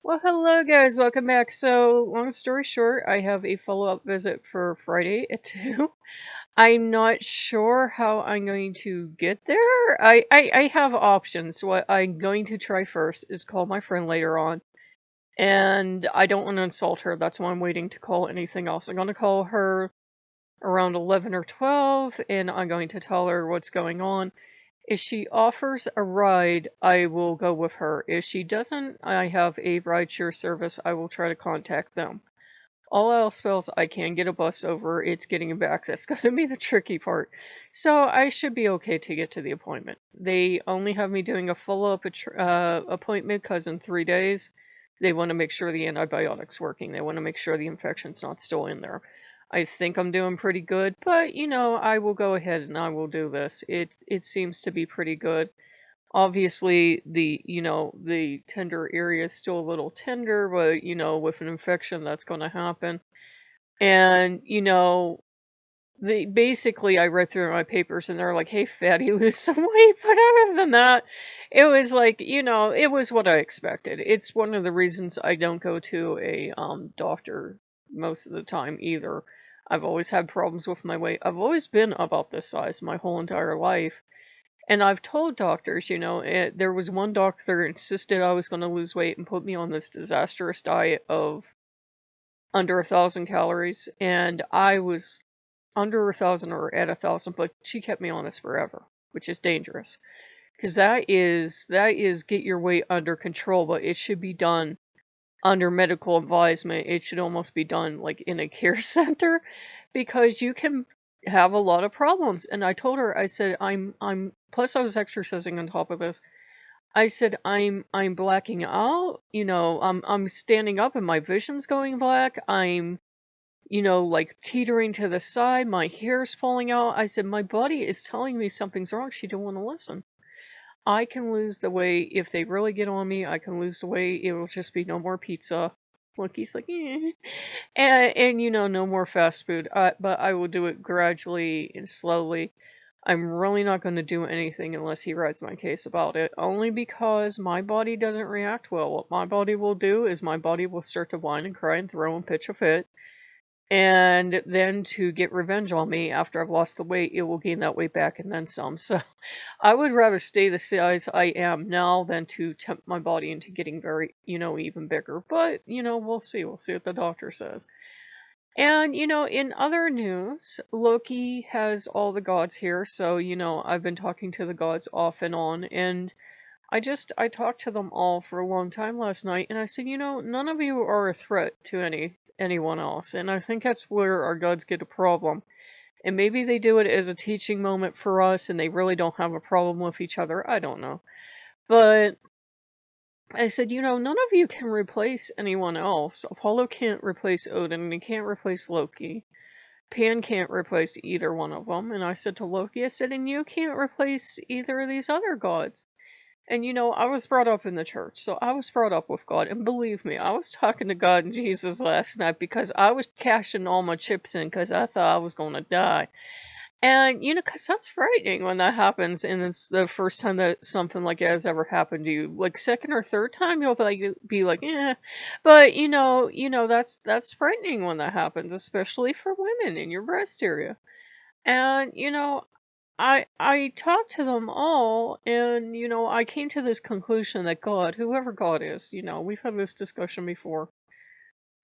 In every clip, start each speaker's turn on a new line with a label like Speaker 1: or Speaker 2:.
Speaker 1: Well, hello guys, welcome back. So, long story short, I have a follow-up visit for Friday at 2. I'm not sure how I'm going to get there. I have options. What I'm going to try first is call my friend later on. And I don't want to insult her. That's why I'm waiting to call anything else. I'm going to call her around 11 or 12, and I'm going to tell her what's going on. If she offers a ride, I will go with her. If she doesn't, I have a rideshare service. I will try to contact them. All else fails, I can get a bus over. It's getting it back that's going to be the tricky part. So I should be okay to get to the appointment. They only have me doing a follow-up appointment because in 3 days, they want to make sure the antibiotic's working. They want to make sure the infection's not still in there. I think I'm doing pretty good, but I will go ahead and I will do this. It seems to be pretty good. Obviously, the tender area is still a little tender, but with an infection, that's going to happen. And they basically I read through my papers and they're like, "Hey, fatty, lose some weight." But other than that, it was like, it was what I expected. It's one of the reasons I don't go to a doctor most of the time either. I've always had problems with my weight. I've always been about this size my whole entire life. And I've told doctors, there was one doctor insisted I was going to lose weight and put me on this disastrous diet of under 1,000 calories, and I was under 1,000 or at 1,000, but she kept me on this forever, which is dangerous because that is get your weight under control, but it should be done under medical advisement. It should almost be done like in a care center because you can have a lot of problems. And I told her, I said, I'm plus I was exercising on top of this. I said, I'm blacking out, I'm standing up and my vision's going black. I'm like teetering to the side, my hair's falling out. I said, my body is telling me something's wrong. She didn't want to listen. I can lose the weight. If they really get on me, I can lose the weight. It will just be no more pizza. Loki's like, eh. And no more fast food. But I will do it gradually and slowly. I'm really not going to do anything unless he rides my case about it. Only because my body doesn't react well. What my body will do is my body will start to whine and cry and throw and pitch a fit. And then to get revenge on me after I've lost the weight, it will gain that weight back and then some. So I would rather stay the size I am now than to tempt my body into getting very, even bigger. But, we'll see. We'll see what the doctor says. And, in other news, Loki has all the gods here. So, I've been talking to the gods off and on. And I talked to them all for a long time last night. And I said, none of you are a threat to anyone else. And I think that's where our gods get a problem. And maybe they do it as a teaching moment for us and they really don't have a problem with each other. I don't know. But I said, none of you can replace anyone else. Apollo can't replace Odin and he can't replace Loki. Pan can't replace either one of them. And I said to Loki, I said, and you can't replace either of these other gods. And I was brought up in the church, so I was brought up with God. And believe me, I was talking to God and Jesus last night because I was cashing all my chips in because I thought I was going to die. And, because that's frightening when that happens, and it's the first time that something like that has ever happened to you. Like second or third time, you'll be like, eh. But that's frightening when that happens, especially for women in your breast area. And I talked to them all, and I came to this conclusion that God, whoever God is, we've had this discussion before,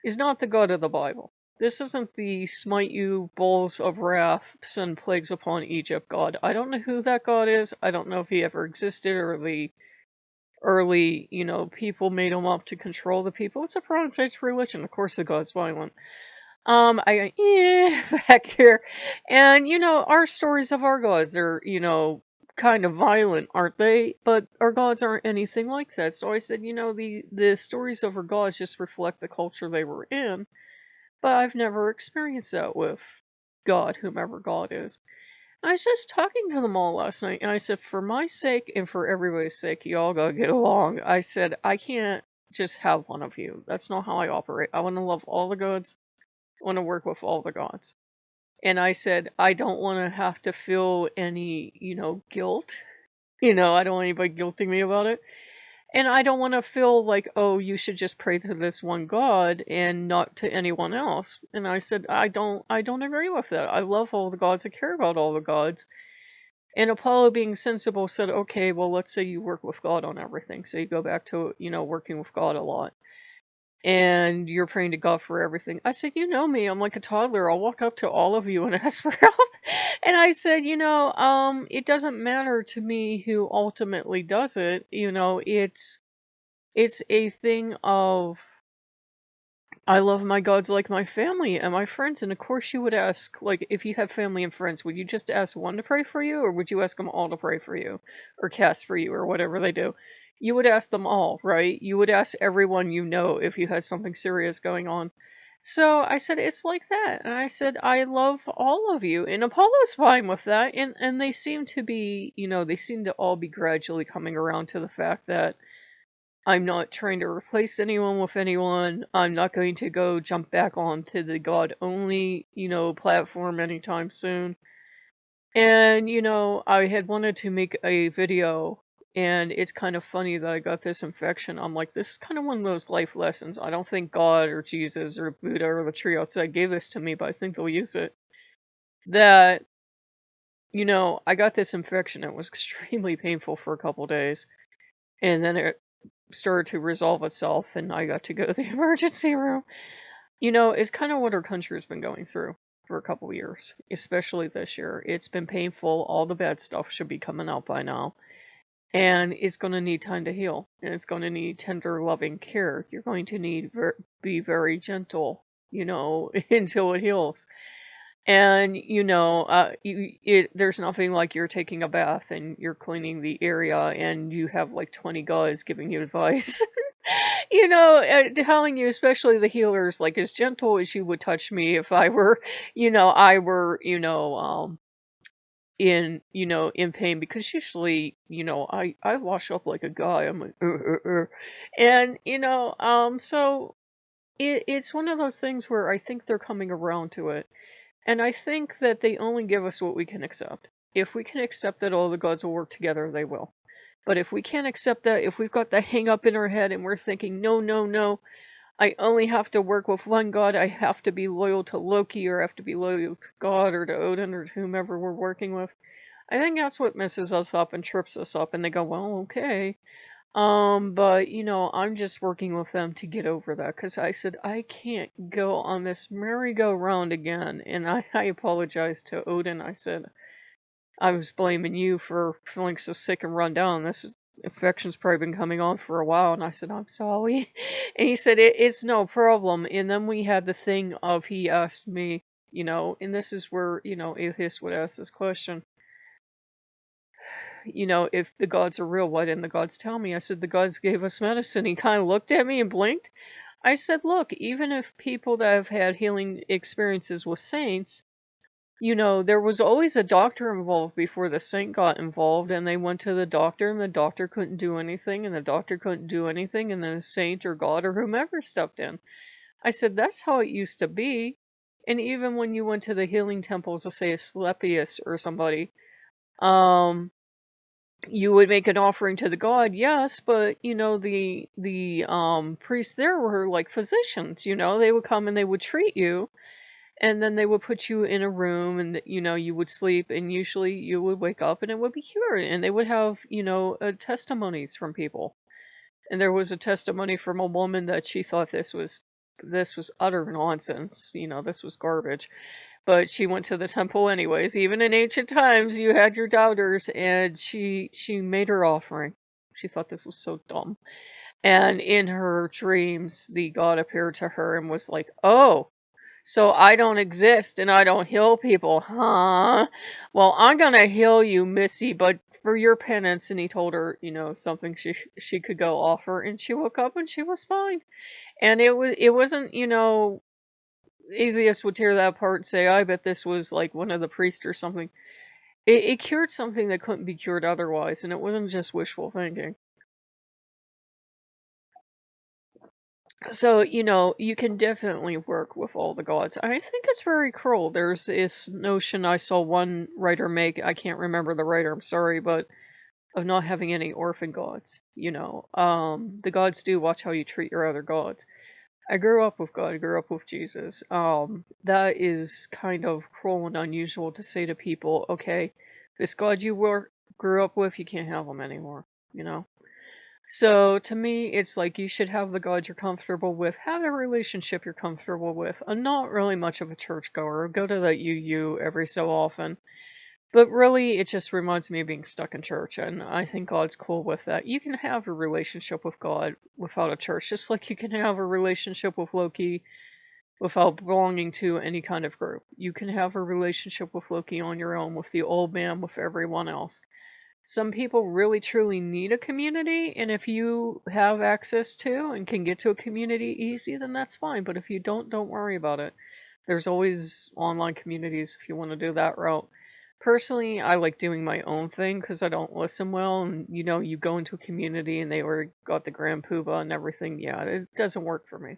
Speaker 1: is not the God of the Bible. This isn't the smite you bowls of wrath, send plagues upon Egypt God. I don't know who that God is. I don't know if he ever existed or the early, people made him up to control the people. It's a Bronze Age religion. Of course the God's violent. Back here. And, our stories of our gods are, kind of violent, aren't they? But our gods aren't anything like that. So I said, the stories of our gods just reflect the culture they were in. But I've never experienced that with God, whomever God is. I was just talking to them all last night, and I said, for my sake and for everybody's sake, you all gotta get along. I said, I can't just have one of you. That's not how I operate. I want to love all the gods. I want to work with all the gods. And I said, I don't want to have to feel any, guilt. I don't want anybody guilting me about it. And I don't want to feel like, oh, you should just pray to this one God and not to anyone else. And I said, I don't agree with that. I love all the gods. I care about all the gods. And Apollo, being sensible, said, okay, well, let's say you work with God on everything. So you go back to, working with God a lot. And you're praying to God for everything. I said, you know me, I'm like a toddler. I'll walk up to all of you and ask for help. And I said, it doesn't matter to me who ultimately does it. It's a thing of, I love my gods like my family and my friends. And of course, you would ask, like, if you have family and friends, would you just ask one to pray for you, or would you ask them all to pray for you, or cast for you, or whatever they do? You would ask them all, right? You would ask everyone you know if you had something serious going on. So I said, it's like that. And I said, I love all of you. And Apollo's fine with that. And they seem to be, they seem to all be gradually coming around to the fact that I'm not trying to replace anyone with anyone. I'm not going to go jump back onto the God only, platform anytime soon. And, I had wanted to make a video, and it's kind of funny that I got this infection. I'm like, this is kind of one of those life lessons. I don't think God or Jesus or Buddha or the tree outside gave this to me, but I think they'll use it. That, I got this infection. It was extremely painful for a couple days. And then it started to resolve itself, and I got to go to the emergency room. It's kind of what our country has been going through for a couple years, especially this year. It's been painful. All the bad stuff should be coming out by now. And it's going to need time to heal. And it's going to need tender, loving care. You're going to need be very gentle, until it heals. And, there's nothing like you're taking a bath and you're cleaning the area and you have like 20 guys giving you advice. Telling you, especially the healers, like, as gentle as you would touch me if I were, in pain, because usually, I wash up like a guy. I'm like, and, so it's one of those things where I think they're coming around to it. And I think that they only give us what we can accept. If we can accept that all the gods will work together, they will. But if we can't accept that, if we've got the hang up in our head and we're thinking, no, no, no, I only have to work with one god, I have to be loyal to Loki, or I have to be loyal to God or to Odin or to whomever we're working with, I think that's what messes us up and trips us up. And they go, well, okay. But I'm just working with them to get over that, because I said, I can't go on this merry-go-round again. And I apologized to Odin. I said, I was blaming you for feeling so sick and run down. This infection's probably been coming on for a while. And I said, I'm sorry. And he said, it's no problem. And then we had the thing of, he asked me, and this is where, atheists would ask this question, if the gods are real, why didn't the gods tell me? I said, the gods gave us medicine. He kind of looked at me and blinked. I said, look, even if people that have had healing experiences with saints, there was always a doctor involved before the saint got involved, and they went to the doctor, and the doctor couldn't do anything, and the doctor couldn't do anything, and then a saint or God or whomever stepped in. I said, that's how it used to be. And even when you went to the healing temples, to say Asclepius or somebody, you would make an offering to the god, yes, but the priests there were like physicians. They would come and they would treat you, and then they would put you in a room, and you would sleep, and usually you would wake up and it would be cured. And they would have testimonies from people. And there was a testimony from a woman that she thought this was utter nonsense. This was garbage. But she went to the temple anyways. Even in ancient times, you had your doubters, and she made her offering. She thought this was so dumb. And in her dreams, the god appeared to her and was like, oh, so I don't exist and I don't heal people, huh? Well, I'm gonna heal you, Missy, but for your penance. And he told her, something she could go offer, and she woke up and she was fine. And it wasn't, atheists would tear that apart and say, I bet this was like one of the priests or something. It cured something that couldn't be cured otherwise, and it wasn't just wishful thinking. So, you can definitely work with all the gods. I think it's very cruel. There's this notion I saw one writer make, I can't remember the writer, I'm sorry, but of not having any orphan gods, the gods do watch how you treat your other gods. I grew up with God, I grew up with Jesus. That is kind of cruel and unusual to say to people, okay, this God you grew up with, you can't have him anymore, you know? So to me, it's like you should have the God you're comfortable with, have a relationship you're comfortable with. I'm not really much of a churchgoer. Go to that UU every so often. But really, it just reminds me of being stuck in church, and I think God's cool with that. You can have a relationship with God without a church, just like you can have a relationship with Loki without belonging to any kind of group. You can have a relationship with Loki on your own, with the old man, with everyone else. Some people really truly need a community, and if you have access to and can get to a community easy, then that's fine. But if you don't worry about it. There's always online communities if you want to do that route. Personally, I like doing my own thing because I don't listen well, and you go into a community and they already got the grand poobah and everything. Yeah, it doesn't work for me.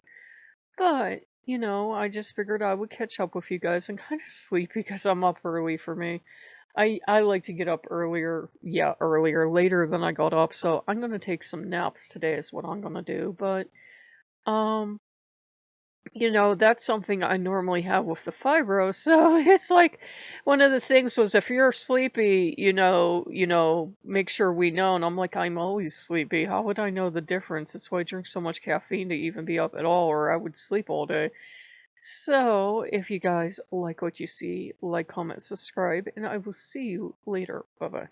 Speaker 1: But, I just figured I would catch up with you guys. I'm kind of sleepy because I'm up early for me. I like to get up earlier, yeah, later than I got up, so I'm gonna take some naps today is what I'm gonna do. But um that's something I normally have with the fibro. So it's like one of the things was if you're sleepy, make sure we know. And I'm like, I'm always sleepy. How would I know the difference? That's why I drink so much caffeine to even be up at all, or I would sleep all day. So if you guys like what you see, like, comment, subscribe, and I will see you later. Bye bye.